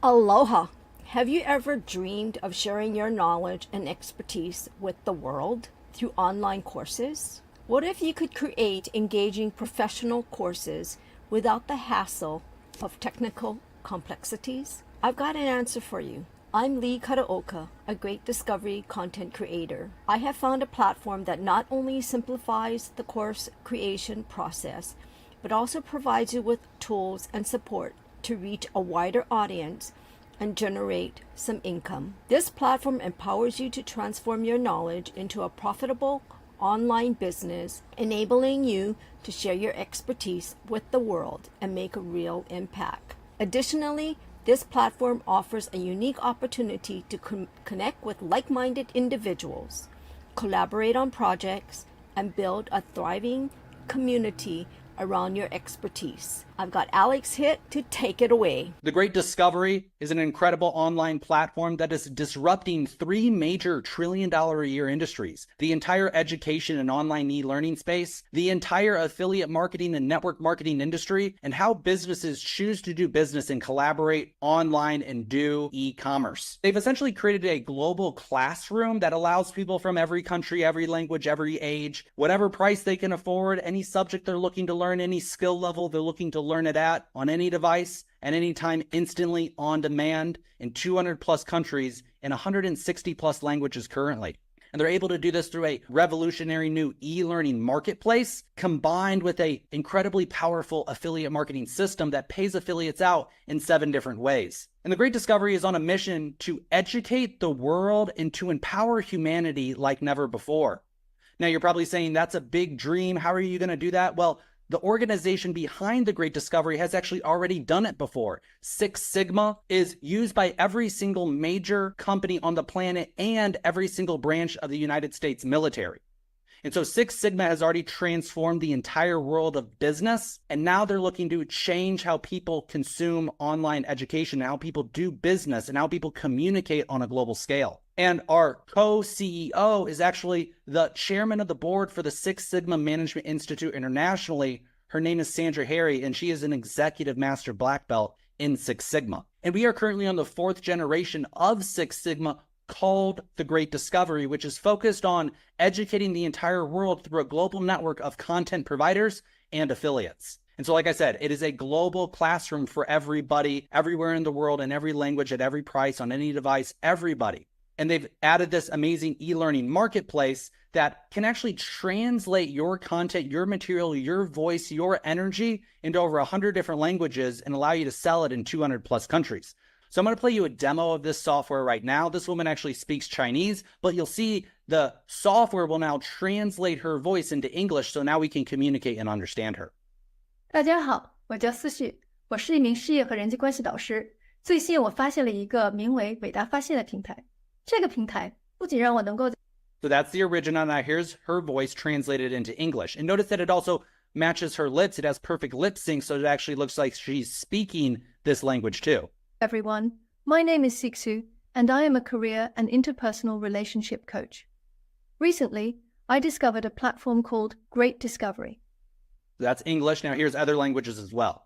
Aloha! Have you ever dreamed of sharing your knowledge and expertise with the world through online courses? What if you could create engaging professional courses without the hassle of technical complexities? I've got an answer for you. I'm Leigh Kadooka, a great discovery content creator. I have found a platform that not only simplifies the course creation process, but also provides you with tools and support to reach a wider audience and generate some income. This platform empowers you to transform your knowledge into a profitable online business, enabling you to share your expertise with the world and make a real impact. Additionally, this platform offers a unique opportunity to connect with like-minded individuals, collaborate on projects, and build a thriving community around your expertise. I've got Alex Hitt to take it away. The Great Discovery is an incredible online platform that is disrupting three major trillion-dollar-a-year industries: the entire education and online e-learning space, the entire affiliate marketing and network marketing industry, and how businesses choose to do business and collaborate online and do e-commerce. They've essentially created a global classroom that allows people from every country, every language, every age, whatever price they can afford, any subject they're looking to learn, any skill level they're looking to learn it at, on any device, at any time, instantly, on demand, in 200 plus countries, in 160 plus languages currently. And they're able to do this through a revolutionary new e-learning marketplace combined with a incredibly powerful affiliate marketing system that pays affiliates out in 7 different ways. And the Great Discovery is on a mission to educate the world and to empower humanity like never before. Now, you're probably saying that's a big dream. How are you going to do that? Well, the organization behind the Great Discovery has actually already done it before. Six Sigma is used by every single major company on the planet and every single branch of the United States military. And so Six Sigma has already transformed the entire world of business, and now they're looking to change how people consume online education, how people do business, and how people communicate on a global scale. And our co-CEO is actually the chairman of the board for the Six Sigma Management Institute internationally. Her name is Sandra Harry, and she is an executive master black belt in Six Sigma. And we are currently on the 4th generation of Six Sigma, called the Great Discovery, which is focused on educating the entire world through a global network of content providers and affiliates. And so, like I said, it is a global classroom for everybody, everywhere in the world, in every language, at every price, on any device, everybody. And they've added this amazing e-learning marketplace that can actually translate your content, your material, your voice, your energy into over 100 different languages and allow you to sell it in 200 plus countries. So I'm going to play you a demo of this software right now. This woman actually speaks Chinese, but you'll see the software will now translate her voice into English, so now we can communicate and understand her. 大家好，我叫思绪，我是一名事业和人际关系导师。最近我发现了一个名为伟大发现的平台。这个平台不仅让我能够 So that's the original. Now here's her voice translated into English. And notice that it also matches her lips. It has perfect lip sync, so it actually looks like she's speaking this language too. Everyone, my name is Siksu, and I am a career and interpersonal relationship coach. Recently, I discovered a platform called Great Discovery. That's English. Now here's other languages as well.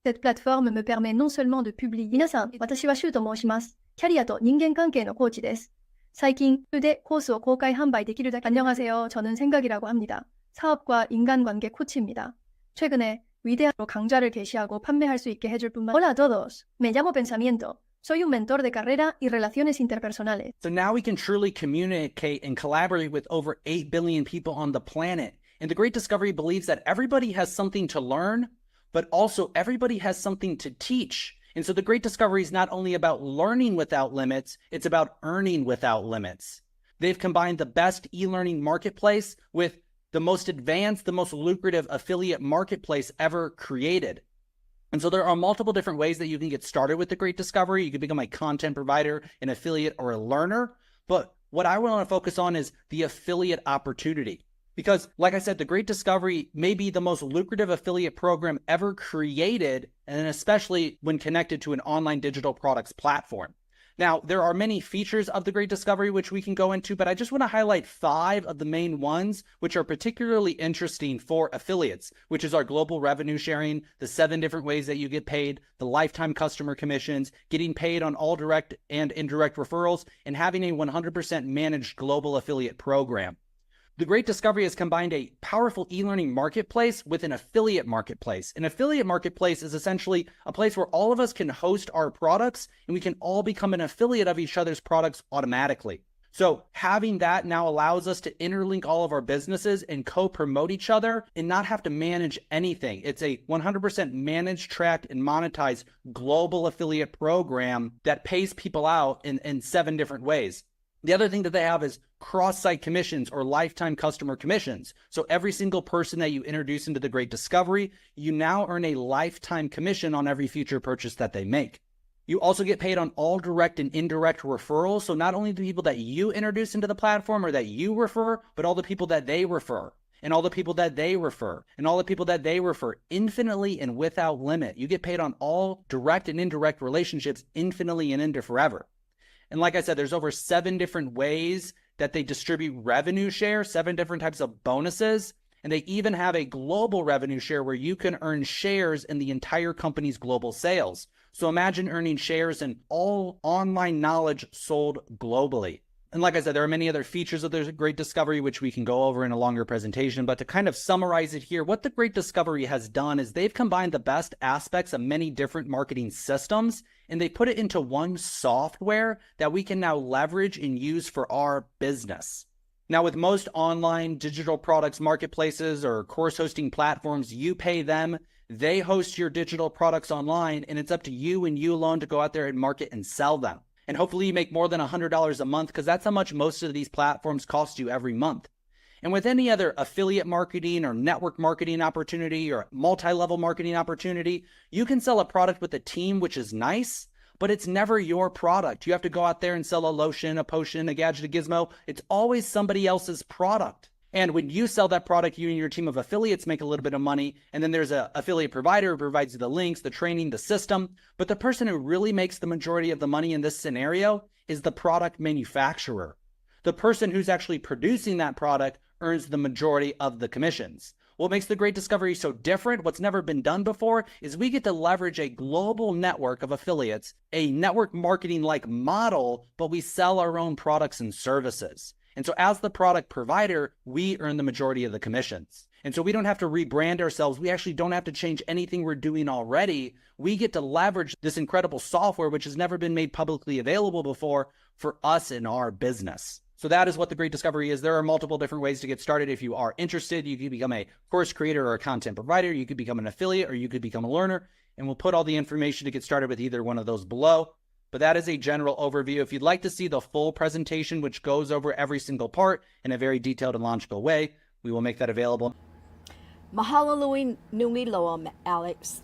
Cette plateforme me permet non seulement de publier 皆さん、私はシュウと申します。キャリアと人間関係のコーチです。最近、でコースを公開販売できるだけ 안녕하세요. 저는 생각이라고 합니다. 사업과 인간관계 코치입니다. 최근에 위대한으로 강좌를 게시하고 판매할 수 있게 해줄 뿐만 Hola a todos. Me llamo Pensamiento. Soy un mentor de carrera y relaciones interpersonales. So now we can truly communicate and collaborate with over 8 billion people on the planet. And the Great Discovery believes that everybody has something to learn, but also everybody has something to teach. And so the Great Discovery is not only about learning without limits, it's about earning without limits. They've combined the best e-learning marketplace with the most advanced, the most lucrative affiliate marketplace ever created. And so there are multiple different ways that you can get started with the Great Discovery. You can become a content provider, an affiliate, or a learner. But what I want to focus on is the affiliate opportunity. Because like I said, the Great Discovery may be the most lucrative affiliate program ever created, and especially when connected to an online digital products platform. Now, there are many features of the Great Discovery which we can go into, but I just want to highlight 5 of the main ones which are particularly interesting for affiliates, which is our global revenue sharing, the 7 different ways that you get paid, the lifetime customer commissions, getting paid on all direct and indirect referrals, and having a 100% managed global affiliate program. The Great Discovery has combined a powerful e-learning marketplace with an affiliate marketplace. An affiliate marketplace is essentially a place where all of us can host our products and we can all become an affiliate of each other's products automatically. So having that now allows us to interlink all of our businesses and co-promote each other and not have to manage anything. It's a 100% managed, tracked, and monetized global affiliate program that pays people out in 7 different ways. The other thing that they have is cross-site commissions or lifetime customer commissions. So every single person that you introduce into the Great Discovery, you now earn a lifetime commission on every future purchase that they make. You also get paid on all direct and indirect referrals. So not only the people that you introduce into the platform or that you refer, but all the people that they refer, and all the people that they refer, and all the people that they refer, infinitely and without limit. You get paid on all direct and indirect relationships infinitely and into forever. And like I said, there's over 7 different ways that they distribute revenue share, 7 different types of bonuses. And they even have a global revenue share where you can earn shares in the entire company's global sales. So imagine earning shares in all online knowledge sold globally. And like I said, there are many other features of the Great Discovery, which we can go over in a longer presentation. But to kind of summarize it here, what the Great Discovery has done is they've combined the best aspects of many different marketing systems, and they put it into one software that we can now leverage and use for our business. Now, with most online digital products marketplaces or course hosting platforms, you pay them, they host your digital products online, and it's up to you and you alone to go out there and market and sell them. And hopefully you make more than $100 a month, because that's how much most of these platforms cost you every month. And with any other affiliate marketing or network marketing opportunity or multi-level marketing opportunity, you can sell a product with a team, which is nice, but it's never your product. You have to go out there and sell a lotion, a potion, a gadget, a gizmo. It's always somebody else's product. And when you sell that product, you and your team of affiliates make a little bit of money. And then there's an affiliate provider who provides you the links, the training, the system. But the person who really makes the majority of the money in this scenario is the product manufacturer. The person who's actually producing that product earns the majority of the commissions. What makes the Great Discovery so different, what's never been done before, is we get to leverage a global network of affiliates, a network marketing-like model, but we sell our own products and services. And so as the product provider, we earn the majority of the commissions. And so we don't have to rebrand ourselves. We actually don't have to change anything we're doing already. We get to leverage this incredible software, which has never been made publicly available before, for us in our business. So that is what the Great Discovery is. There are multiple different ways to get started. If you are interested, you could become a course creator or a content provider. You could become an affiliate, or you could become a learner. And we'll put all the information to get started with either one of those below. But that is a general overview. If you'd like to see the full presentation, which goes over every single part in a very detailed and logical way, we will make that available. Mahalo nui loa, Alex.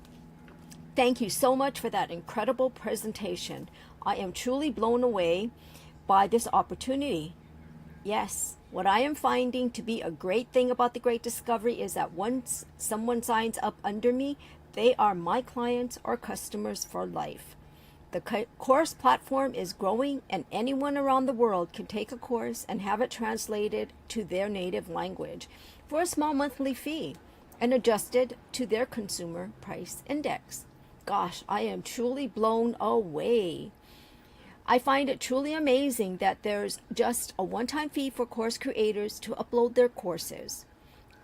Thank you so much for that incredible presentation. I am truly blown away by this opportunity. Yes, what I am finding to be a great thing about the Great Discovery is that once someone signs up under me, they are my clients or customers for life. The course platform is growing, and anyone around the world can take a course and have it translated to their native language for a small monthly fee and adjusted to their consumer price index. Gosh, I am truly blown away. I find it truly amazing that there's just a one-time fee for course creators to upload their courses.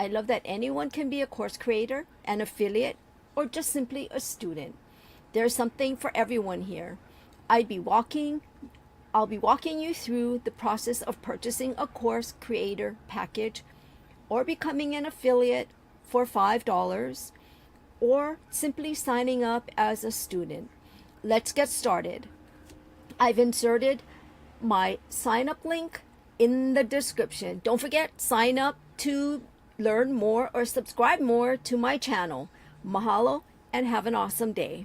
I love that anyone can be a course creator, an affiliate, or just simply a student. There's something for everyone here. I'll be walking you through the process of purchasing a course creator package, or becoming an affiliate for $5, or simply signing up as a student. Let's get started. I've inserted my sign up link in the description. Don't forget, sign up to learn more or subscribe more to my channel. Mahalo and have an awesome day.